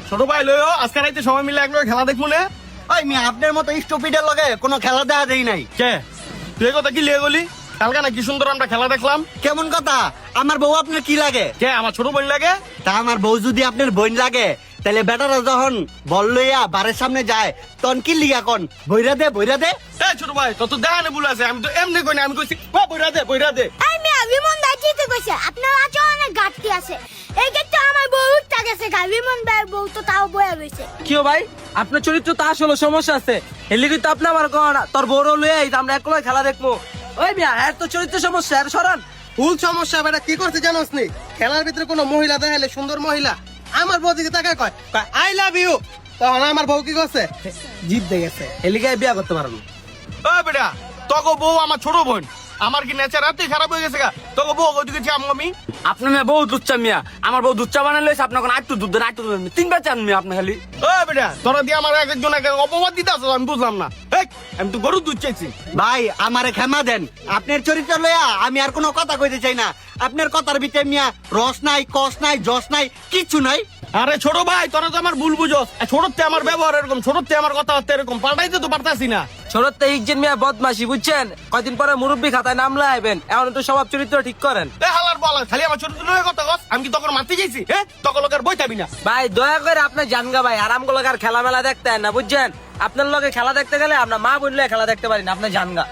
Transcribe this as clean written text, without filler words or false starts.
ছোট ভাই লইও আজকে রাইতে সবাই মিলে একলগে খেলা দেখবো না। ওই মিয়া আপনার মতো স্টুপিডের লগে কোনো খেলা দেখা দেই নাই। কে তুই কথা কি লিয়ে গলি? কালকে না কি সুন্দর আমরা খেলা দেখলাম। কেমন কথা? আমার বউ আপনার কি লাগে? কে আমার ছোট বোন লাগে? তা আমার বউ যদি আপনার বোন লাগে তাহলে বেটারা যখন বল লইয়া বাড়ির সামনে যায় তখন কি লিগা কোন বইরা দে বইরা দে। এই ছোট ভাই তত দেখানে ভুল আছে, আমি তো এমনি কই না, আমি কইছি বইরা দে বইরা দে। এই মিয়া বিমন ভাই জিতে কইছে আপনার আছে অনেক ঘাটতি আছে। এই যে তো আমার বউ উঠতে গেছে গা, বিমন ভাইয়ের বউ তো তাও বয়া রইছে। কিও ভাই আপনার চরিত্র তো আসলে সমস্যা আছে। হেলিগি তো আপনি আমার গহনা তোর বড় লয়ে এই আমরা একলাই খেলা দেখবো। ওই মিয়া এর তো চরিত্র সমস্যা, এর সরান। ভুল সমস্যা বেটা কি করছে জানোস নি? খেলার ভিতরে কোনো মহিলা দেখাইলে সুন্দর মহিলা আমার বউ দিকে তাকায় কয় আই লাভ ইউ, তখন আমার বউ কি করছে? জিদ দিয়ে গেছে। হেলিগে বিয়া করতে পারবো। ও বেটা তোকে বউ আমার ছোট বোন, আমার কি নেচার রাতে খারাপ হয়ে গেছে গা? তোকে বউ ওইদিকে চাম আমি। আপনার মেয়ে বউ দুধ চা মিয়া, আমার বউ দুধ চা বানাই লইছে, আপনার কোন আটটু দুধ দেন, আটটু দুধ দেন, তিনবার চান মিয়া আপনি খালি। ও বেটা তোরা দিয়ে আমার এক একজন এক এক অপবাদ দিতে আসো, আমি বুঝলাম না। এই আমি তো গরু দুধ চাইছি। ভাই আমারে ক্ষমা দেন, আপনার চরিত্র লইয়া আমি আর কোনো কথা কইতে চাই না। আপনার কথার ভিতরে মিয়া রস নাই, কস নাই, জস নাই, কিচ্ছু নাই। আরে ছোট ভাই তোরা তো আমার ভুল বুঝোস। ছোটতে আমার ব্যবহার এরকম, ছোটতে আমার কথাবার্তা এরকম, পাল্টাইতে তো পারতাছি না। ছোটতে ইকজেন মিয়া বদমাশি বুঝছেন, কয়দিন পরে মুরব্বী খাতায় নাম লাইবেন, এখন একটু স্বভাব চরিত্র ঠিক করেন। এ হালার বলা খালি আমার ছোট ছোট কথা কস, আমি কি তখন মারতে চাইছি? হ্যাঁ তখন লোকের বই থাকবি না। ভাই দয়া করে আপনি জানগা ভাই, আরাম গুলো আর খেলা মেলা দেখতে হয় না বুঝছেন। আপনার লগে খেলা দেখতে গেলে আপনার মা বললে খেলা দেখতে পারি না, আপনি জানগা।